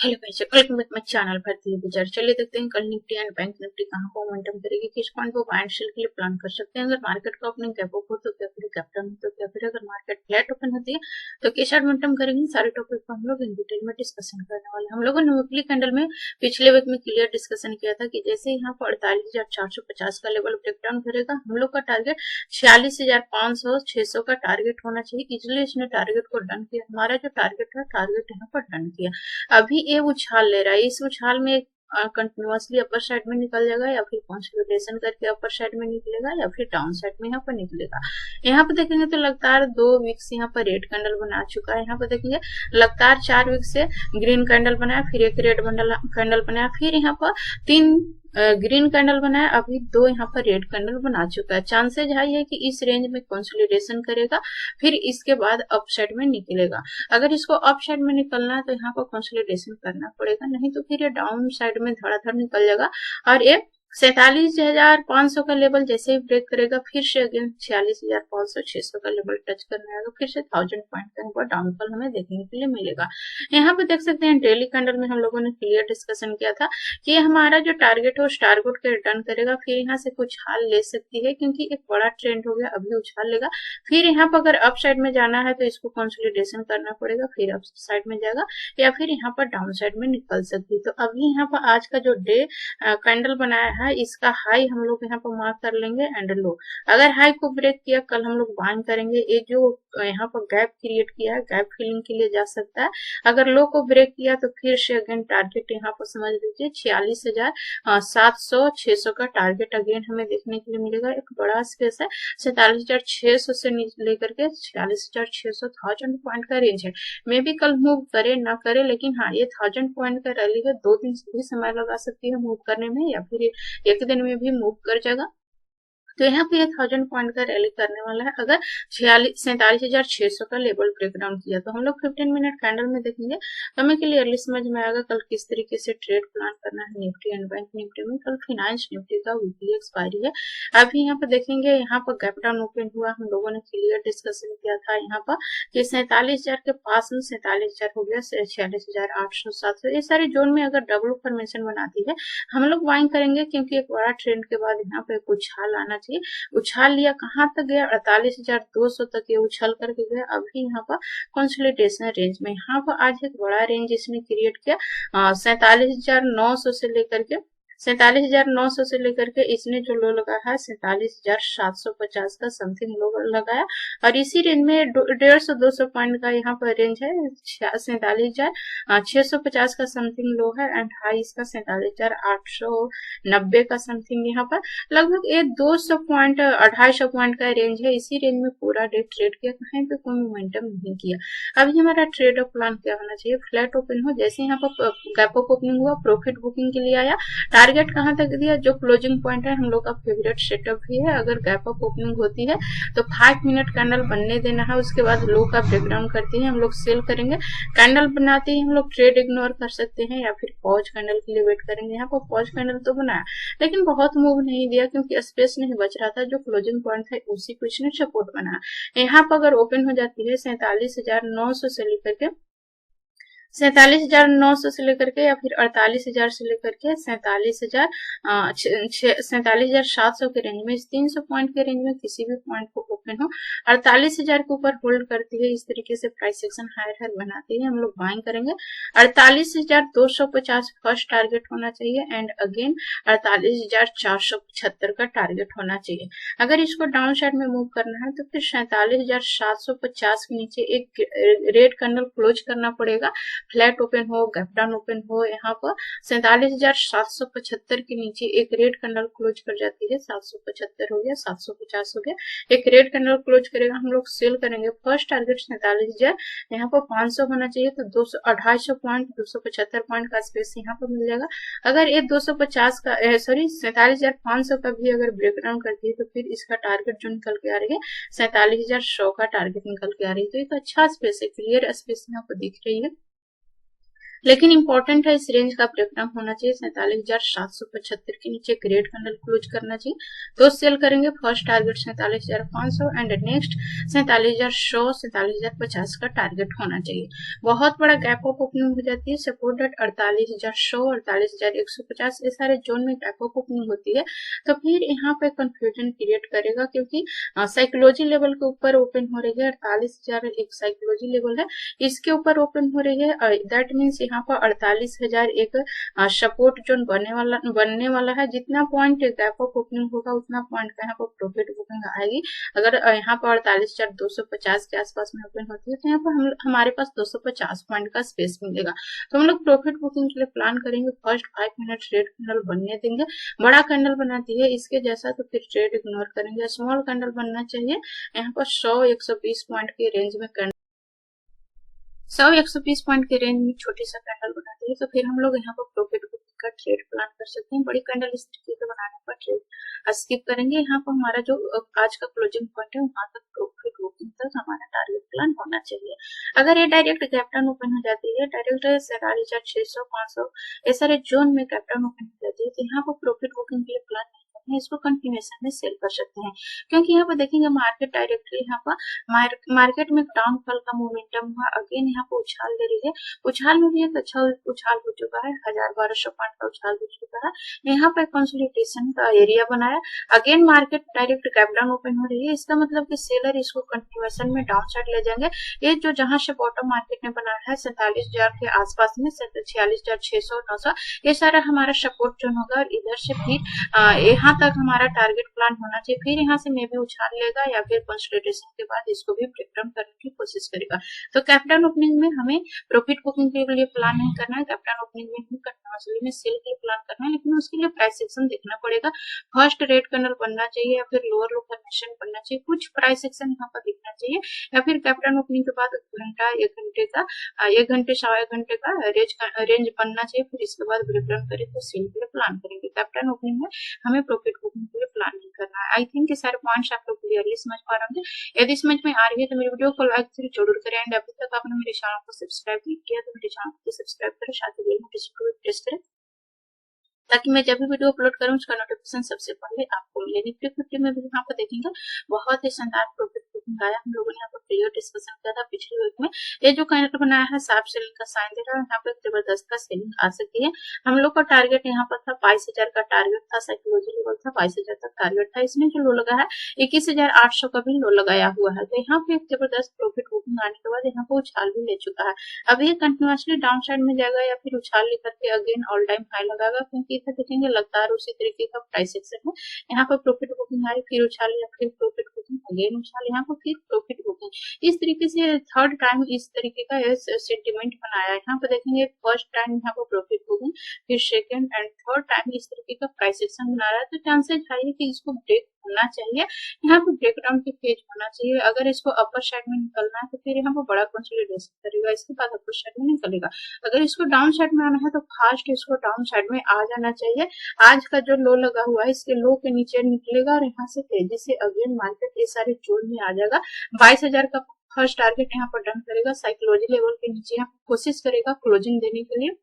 Hello भाई, welcome back my channel भारतीय बाजार। चलिए देखते हैं कल निफ्टी एंड बैंक निफ्टी कहाँ को मोमेंटम करेगी, किस पॉइंट को बाय एंड सेल के लिए प्लान कर सकते हैं। अगर मार्केट का ओपनिंग गैप अप हो तो क्या फिर गैप डाउन हो तो क्या फिर अगर मार्केट फ्लैट ओपन होती है तो किस मोमेंटम करेंगे, सारे टॉपिक पर हम लोग इन डिटेल में डिस्कशन करने वाले हैं। हम लोगों ने वीकली कैंडल में पिछले वीक में क्लियर डिस्कशन किया था कि जैसे यहाँ पर 48,450 का लेवल ब्रेक डाउन करेगा, हम लोग का टारगेट 46,500 600 का टारगेट होना चाहिए। इसलिए इसने टारगेट को डन किया। हमारा जो टारगेट है टारगेट यहाँ पर डन किया। अभी ये उछाल ले रहा है, इस उछाल में कंटिन्यूअसली अपर साइड में निकल जाएगा या फिर कंसोलिडेशन करके अपर साइड में निकलेगा या फिर डाउन साइड में यहाँ पर निकलेगा। यहाँ पर देखेंगे तो लगातार 2 वीक्स यहाँ पर रेड कैंडल बना चुका है। यहाँ पर देखिए लगातार 4 वीक से ग्रीन कैंडल बनाया, फिर एक रेड कैंडल बनाया, फिर यहाँ पर 3 ग्रीन कैंडल बनाया, अभी 2 यहाँ पर रेड कैंडल बना चुका है। चांसेज हाई है कि इस रेंज में कंसोलिडेशन करेगा, फिर इसके बाद अप साइड में निकलेगा। अगर इसको अप साइड में निकलना है तो यहाँ पर कंसोलिडेशन करना पड़ेगा, नहीं तो फिर ये डाउन साइड में धड़ाधड़ निकल जाएगा। और ये 47,500 का लेवल जैसे ही ब्रेक करेगा फिर से अगेन 46,500 600 का लेवल टच करने आएगा, फिर से 1000 पॉइंट का ऊपर डाउनफॉल हमें देखने के लिए मिलेगा। यहाँ पे देख सकते हैं डेली कैंडल में हम लोगों ने क्लियर डिस्कशन किया था कि हमारा जो टारगेट है उस टारगेट के रिटर्न करेगा, फिर यहाँ से कुछ हाल ले सकती है क्योंकि एक बड़ा ट्रेंड हो गया, अभी उछाल लेगा। फिर यहाँ पर अगर अप साइड में जाना है तो इसको कंसोलिडेशन करना पड़ेगा, फिर अप साइड में जाएगा या फिर यहाँ पर डाउन साइड में निकल सकती है। तो अभी यहाँ पर आज का जो डे कैंडल बनाया है इसका हाई हम लोग यहाँ पर मार्क कर लेंगे एंड लो। अगर हाई को ब्रेक किया कल हम लोग बाइंग करेंगे। ये जो यहाँ पर गैप क्रिएट किया है गैप फिलिंग के लिए जा सकता है। अगर लो को ब्रेक किया तो फिर से अगेन टारगेट यहाँ पर समझ लीजिए 46,700 600 का टारगेट अगेन हमें देखने के लिए मिलेगा। एक बड़ा स्पेस है 47,600 से लेकर के 46,600 1000 पॉइंट का रेंज है। मे भी कल मूव करे ना करे, लेकिन हाँ ये 1000 पॉइंट का रैली है, 2 दिन भी समय लगा सकती है मूव करने में या फिर एक दिन में भी मूव कर जाएगा। तो यहाँ पे 1000 पॉइंट का रैली करने वाला है। अगर 47,600 का लेवल ब्रेक डाउन किया तो हम लोग 15 मिनट कैंडल में देखेंगे तो हमें क्लियरली समझ में आएगा कल किस तरीके से ट्रेड प्लान करना है निफ्टी एंड बैंक निफ्टी में। कल फाइनेंस निफ्टी का वीकली एक्सपायरी है। अभी यहाँ पर देखेंगे, यहाँ पर गैप डाउन ओपन हुआ, हम लोगों ने क्लियर डिस्कशन किया था यहाँ पर कि 47,000 के पास में 47,000 हो गया, 46,800 700 ये सारे जोन में अगर डबल फॉर्मेशन बनाती है हम लोग बाइंग करेंगे, क्योंकि एक बड़ा ट्रेंड के बाद यहाँ पे कुछ हाल आना चाहिए। उछाल लिया, कहाँ तक गया 48,200 तक ये उछल करके गया। अभी यहाँ पर कंसोलिडेशन रेंज में यहाँ पर आज एक बड़ा रेंज इसने क्रिएट किया 47,900 से लेकर के 47,900 से लेकर के इसने जो लो लगा है 47,750 का समथिंग लो लगाया। और इसी रेंज में 150-200 पॉइंट का यहाँ पर रेंज है 47,650 का समथिंग लो है एंड हाई इसका 47,890 का समथिंग यहाँ पर लगभग ये 200 पॉइंट 250 पॉइंट का रेंज है। इसी रेंज में पूरा डे ट्रेड किया, कहीं पे कोई मोमेंटम नहीं किया। अभी हमारा ट्रेड ऑफ प्लान क्या होना चाहिए, फ्लैट ओपन हो, जैसे यहाँ पर गैप अप ओपनिंग हुआ प्रॉफिट बुकिंग के लिए आया, टारगेट कहाँ तक दिया, जो क्लोजिंग पॉइंट है हम लोग का फेवरेट सेटअप भी है। अगर गैप अप ओपनिंग होती है तो 5 मिनट कैंडल बनने देना है, उसके बाद लो का ब्रेकडाउन करती है हम लोग सेल करेंगे। कैंडल बनाते ही हम लोग ट्रेड इग्नोर कर सकते हैं या फिर पॉज कैंडल के लिए वेट करेंगे। यहाँ पर पॉज कैंडल तो बनाया लेकिन बहुत मूव नहीं दिया क्योंकि स्पेस नहीं बच रहा था। जो क्लोजिंग पॉइंट था उसी को इसने सपोर्ट बनाया। यहाँ पर अगर ओपन हो जाती है 47,900 से लेकर के 47,900 से लेकर के या फिर 48,000 से लेकर के 47,700 के रेंज में, इस 300 पॉइंट के रेंज में किसी भी पॉइंट को ओपन हो 48,000 के ऊपर होल्ड करती है, इस तरीके से प्राइस सेक्शन हायर हायर बनाती है, हम लोग बाइंग करेंगे। 48,250 फर्स्ट टारगेट होना चाहिए एंड अगेन 48,475 का टारगेट होना चाहिए। अगर इसको डाउन साइड में मूव करना है तो फिर 47,750 के नीचे एक रेड कैंडल क्लोज करना पड़ेगा। फ्लैट ओपन हो गैप डाउन ओपन हो, यहाँ पर 47,775 के नीचे एक रेड कैंडल क्लोज कर जाती है। 775 हो गया, 750 हो गया, एक रेड कैंडल क्लोज करेगा, हम लोग सेल करेंगे। फर्स्ट टारगेट 47,000, यहाँ पर 500 होना चाहिए तो 200 250 पॉइंट 275 पॉइंट का स्पेस यहाँ पर मिल जाएगा। अगर ये 250 का 47,500 का भी अगर ब्रेकडाउन करती है तो फिर इसका टारगेट जो निकल के आ रही है 47,100 का टारगेट निकल के आ रही है। तो एक अच्छा स्पेस है, क्लियर स्पेस यहाँ पर दिख रही है। लेकिन इंपॉर्टेंट है इस रेंज का ब्रेकडाउन होना चाहिए। 47,775 के नीचे ग्रेड कैंडल क्लोज करना चाहिए तो सेल करेंगे। फर्स्ट टारगेट 47,500 एंड नेक्स्ट 47,100 47,050 का टारगेट होना चाहिए। बहुत बड़ा गैप ऑफ ओपनिंग हो जाती है, सपोर्टेड 48,100 48,150 ये सारे जोन में गैप ऑफ ओपनिंग होती है तो फिर यहाँ पे कंफ्यूजन क्रिएट करेगा, क्योंकि साइकोलॉजी लेवल के ऊपर ओपन हो रही है। 48,000 एक साइकोलॉजी लेवल है, इसके ऊपर ओपन हो रही है। दैट मीन्स यहाँ पर 48,000 एक सपोर्ट जोन बनने वाला है। जितना पॉइंट गैप ऑफ ओपनिंग होगा उतना पॉइंट का यहाँ पर प्रॉफिट बुकिंग आएगी। अगर यहाँ पर 48,250 के आसपास में ओपन होती है तो यहाँ पर हमारे पास 250 पॉइंट का स्पेस मिलेगा। तो हम लोग प्रॉफिट बुकिंग के लिए प्लान करेंगे। फर्स्ट 5 मिनट रेड कैंडल बनने देंगे। बड़ा कैंडल बनाती है इसके जैसा तो फिर ट्रेड इग्नोर करेंगे। स्मॉल कैंडल बनना चाहिए। यहाँ पर 100-120 पॉइंट के रेंज में 100-120 पॉइंट के रेंज में छोटी सा कैंडल बनाती है तो फिर हम लोग यहाँ पर प्रॉफिट बुकिंग का ट्रेड प्लान कर सकते हैं। बड़ी कैंडल इस तरीके से बनाने पर ट्रेड स्किप करेंगे। यहाँ पर हमारा जो आज का क्लोजिंग पॉइंट है वहां तक प्रॉफिट बुकिंग तक हमारा टारगेट प्लान होना चाहिए। अगर ये डायरेक्ट कैप्टन ओपन हो जाती है, डायरेक्ट 47,600 500 ये सारे जोन में कैप्टन ओपन हो जाती है तो यहाँ पर प्रॉफिट बुकिंग के लिए प्लान इसको कंटिन्यूएशन में सेल कर सकते हैं। क्योंकि यहाँ पर देखेंगे मार्केट डायरेक्टली यहाँ पर मार्केट में डाउनफॉल का मोमेंटम हुआ, अगेन यहाँ पर उछाल ले रही है। उछाल में भी एक अच्छा उछाल हो चुका है, 1,000-1,200 पॉइंट का उछाल हो चुका है। यहाँ पर कंसोलिडेशन का एरिया बनाया, again market direct gap down open हो रही है। इसका मतलब कि सेलर इसको कंटिन्यूएशन में डाउन साइड ले जाएंगे। ये जो जहां से बॉटम मार्केट ने बनाया है 47,000 के आसपास में 46,600 900 ये सारा हमारा सपोर्ट जोन होगा और इधर से फिर यहाँ तक हमारा टारगेट प्लान होना चाहिए। फिर यहाँ से मे भी उछाल लेगा या फिर कंसोलिडेशन के बाद इसको भी ब्रेकडाउन करने की कोशिश करेगा। तो कैपिटल ओपनिंग में हमें प्रॉफिट बुकिंग के लिए प्लान नहीं करना है, कैपिटल ओपनिंग में ही कंटिन्यूअसली में सेल के लिए प्लान करना है, लेकिन उसके लिए प्राइस एक्शन देखना पड़ेगा। फर्स्ट रेड कैंडल बनना चाहिए या फिर लोअर लो फॉर्मेशन बनना चाहिए, कुछ प्राइस एक्शन यहाँ पर दिखना चाहिए या फिर कैपिटल ओपनिंग के बाद घंटा 1 घंटे का 1 घंटे सवा 1 घंटे का रेंज बनना चाहिए। फिर इसके बाद ब्रेकडाउन करें तो सेल के लिए प्लान करेंगे। कैपिटल ओपनिंग में हमें प्रॉफिट बुकिंग के लिए प्लान नहीं करना है। आई थिंक ये सारे पॉइंट्स आप लोग क्लियरली समझ पा रहे होंगे। यदि समझ में आ रही है तो मेरी वीडियो को लाइक जरूर करें एंड अभी तक आपने मेरे चैनल को सब्सक्राइब नहीं किया तो मेरे चैनल को सब्सक्राइब करें, साथ ही बेल नोटिफिकेशन को प्रेस करें ताकि मैं जब भी वीडियो अपलोड करूं उसका नोटिफिकेशन सबसे पहले आपको मिले। निफ्टी 50 में भी यहाँ पर देखेंगे बहुत ही शानदार प्रॉफिट बुकिंग आया। हम लोगों ने यहाँ पर क्लियर डिस्कशन किया था पिछले वीक में। ये जो कैंडल बनाया है साफ सेलिंग का साइन दे रहा है, यहाँ पे जबरदस्त का सेलिंग आ सकती है। हम लोग का टारगेट यहाँ पर था 22,000 का टारगेट था, साइकोलॉजी लेवल था 22,000 तक टारगेट था। इसमें जो लो लगा है 21,800 का भी लो लगाया हुआ है। तो यहाँ पे एक जबरदस्त प्रॉफिट बुकिंग आने के बाद यहाँ पे उछाल भी ले चुका है। अब ये कंटिन्यूअसली डाउन साइड में जाएगा या फिर उछाल लेकर के अगेन ऑल टाइम हाई लगाएगा, क्योंकि इधर देखेंगे लगातार उसी तरीके का प्राइस एक्शन है। यहाँ पर प्रॉफिट बुकिंग आई, फिर उछाल या फिर प्रॉफिट बुकिंग अगेन उछाल, यहाँ पर फिर प्रॉफिट बुकिंग। इस तरीके से थर्ड टाइम इस तरीके का सेंटिमेंट बनाया है। यहाँ पर देखेंगे फर्स्ट टाइम यहाँ पर प्रॉफिट बुकिंग, फिर सेकंड एंड थर्ड टाइम इस तरीके का प्राइस एक्शन बना रहा है। तो चांसेस हाई है कि इसको ब्रेक होना चाहिए, यहाँ पर ब्रेकडाउन की फेज होना चाहिए। अगर इसको अपर साइड में निकलना है तो फिर यहाँ पर बड़ा कंसोलिडेशन करेगा, इसके बाद अपर साइड में निकलेगा। अगर इसको डाउन साइड में आना है तो फास्ट इसको डाउन साइड में आ जाना चाहिए। आज का जो लो लगा हुआ है इसके लो के नीचे निकलेगा और यहाँ से तेजी से अगेन मार्केट ये सारे जोन में आ जाएगा। 22,000 का फर्स्ट टारगेट यहाँ पर डन करेगा, साइकोलॉजी लेवल के नीचे यहाँ कोशिश करेगा क्लोजिंग देने के लिए।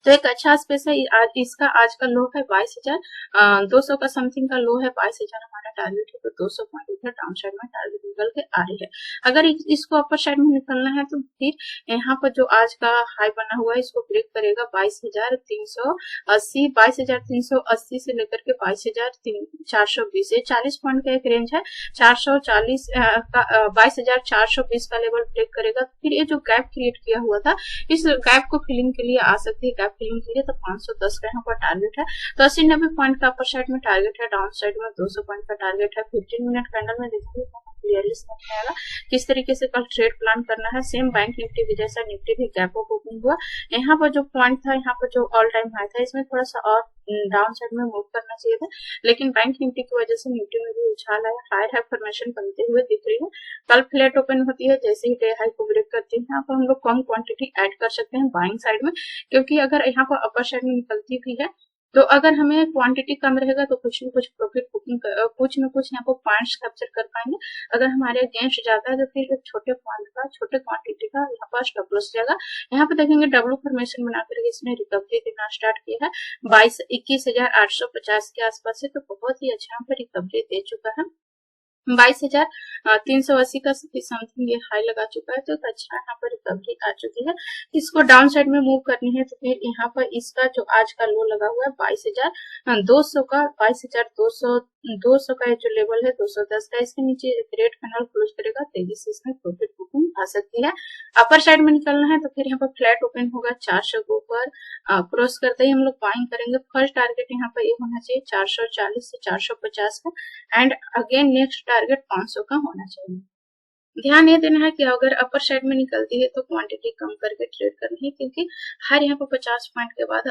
तो एक अच्छा स्पेस है। इसका आज का लो है 22,200 का समथिंग का लो है। 22,000 हमारा टारगेट है तो 200 पॉइंट इधर डाउन साइड में टारगेट निकल के आ रही है। अगर इसको अपर साइड में निकलना है तो फिर यहाँ पर जो आज का हाई बना हुआ है इसको ब्रेक करेगा 22,380 22,380 से लेकर के 22,420 ये 40 पॉइंट का एक रेंज है। 440 का 22,420 का लेवल ब्रेक करेगा। फिर ये जो गैप क्रिएट किया हुआ था इस गैप को फिलिंग के लिए आ सकती है। गैप फिलिंग के लिए तो 510 का यहाँ पर टारगेट है। तो 80-90 पॉइंट का अपर साइड में टारगेट है, डाउन साइड में 200 पॉइंट का टारगेट है। 15 मिनट कैंडल में देखिए क्लियरली समझ में आएगा किस तरीके से कल ट्रेड प्लान करना है। सेम बैंक निफ्टी भी जैसा निफ्टी भी गैप ऑफ ओपनिंग हुआ। यहाँ पर जो पॉइंट था, यहाँ पर जो ऑल टाइम हाई था, इसमें थोड़ा सा और डाउन साइड में मूव करना चाहिए था, लेकिन बैंक निफ्टी की वजह से निफ्टी में भी उछाल आया। हायर हाई फॉर्मेशन बनते हुए दिख रही है। कल फ्लैट ओपन होती है, जैसे ही डे हाई को ब्रेक करती है यहाँ पर हम लोग कम क्वांटिटी ऐड कर सकते हैं बाइंग साइड में, क्योंकि अगर यहाँ पर अपर साइड में निकलती भी है तो अगर हमें क्वांटिटी कम रहेगा तो कुछ न कुछ प्रॉफिट बुकिंग कुछ न कुछ यहाँ पर पॉइंट्स कैप्चर कर पाएंगे। अगर हमारे अगेंस्ट जाता है तो फिर एक छोटे पॉइंट का, छोटे क्वांटिटी का यहाँ पर स्टॉप लॉस जाएगा। यहाँ पे देखेंगे डब्ल्यू फॉर्मेशन बना करके इसने रिकवरी देना स्टार्ट किया है 21,850 के आसपास से, तो बहुत ही अच्छा यहाँ पर रिकवरी दे चुका है। 22,380 का समथिंग ये हाई लगा चुका है, तो एक अच्छा यहाँ पर रिकवरी आ चुकी है। इसको डाउन साइड में मूव करनी है तो फिर यहाँ पर इसका जो आज का लो लगा हुआ है 22,200 का, 22,200 का जो लेवल है 210 का, इसके नीचे रेड कैंडल क्लोज करेगा, तेजी से इसमें प्रॉफिट बुकिंग आ सकती है। अपर साइड में निकलना है तो फिर यहाँ पर फ्लैट ओपन होगा 400 के ऊपर, क्रॉस करते ही हम लोग बाइंग करेंगे। फर्स्ट टारगेट यहाँ पर ये होना चाहिए 440 से 450 का, एंड अगेन नेक्स्ट टारगेट 500 का होना चाहिए। ध्यान ये देना है कि अगर अपर साइड में निकलती है तो क्वांटिटी कम करके ट्रेड करनी है, क्योंकि हर यहाँ पर 50 पॉइंट के बाद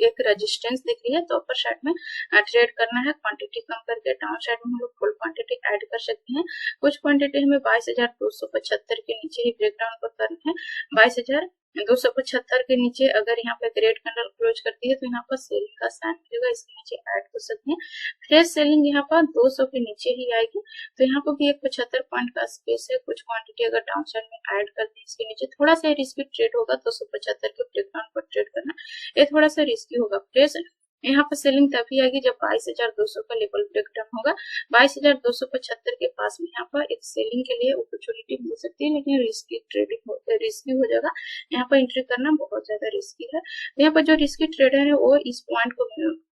एक रेजिस्टेंस दिख रही है, तो अपर साइड में ट्रेड करना है, क्वांटिटी कम करके। डाउन साइड में हम लोग फुल क्वांटिटी ऐड कर सकते हैं। कुछ क्वांटिटी हमें 22,275 के नीचे ही ब्रेकडाउन पर करना है। 22,275 के नीचे अगर यहाँ पे ग्रेड कैंडल क्लोज करती है तो यहाँ पर सेलिंग का साइन मिलेगा, इसके नीचे ऐड कर सकते हैं। फ्रेश सेलिंग यहाँ पर 200 के नीचे ही आएगी, तो यहाँ पर भी एक 75 पॉइंट का स्पेस है। कुछ क्वांटिटी अगर डाउन साइड में ऐड करते हैं इसके नीचे, थोड़ा सा रिस्की ट्रेड होगा, 275 के ब्रेकडाउन पर ट्रेड करना ये थोड़ा सा रिस्की होगा। फ्रेश यहाँ पर सेलिंग तभी आएगी जब 22,200 का लेवल ब्रेकडाउन होगा। 22,275 के पास में यहाँ पर एक सेलिंग के लिए अपॉर्चुनिटी मिल सकती है, लेकिन रिस्की हो जाएगा। यहाँ पर एंट्री करना बहुत ज्यादा रिस्की है। तो यहाँ पर जो रिस्की ट्रेडर है वो इस पॉइंट को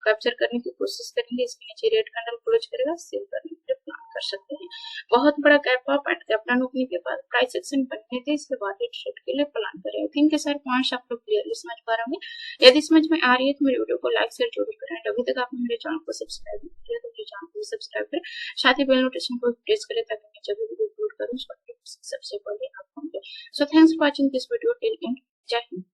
कैप्चर करने की कोशिश करेंगे। इसके नीचे रेड कैंडल क्लोज करेगा, सेल करने के लिए प्लान कर सकते हैं। बहुत बड़ा gap up and gap down होने के बाद प्राइस एक्शन बनने थे, इसके बाद ही ट्रेड के लिए प्लान करें। आई थिंक सारे पॉइंट्स आप लोग क्लियरली समझ पा रहे होंगे। यदि समझ में आ रही है तो मेरे वीडियो को लाइक शेयर जरूर करें। अभी तक आपने मेरे चैनल को सब्सक्राइब नहीं किया तो मेरे चैनल को सब्सक्राइब करें, साथ ही बेल नोटिफिकेशन को प्रेस करें ताकि मैं जब वीडियो अपलोड करूं उसका सबसे पहले आपको मिले। So thanks for watching this video till and. जय हिंद।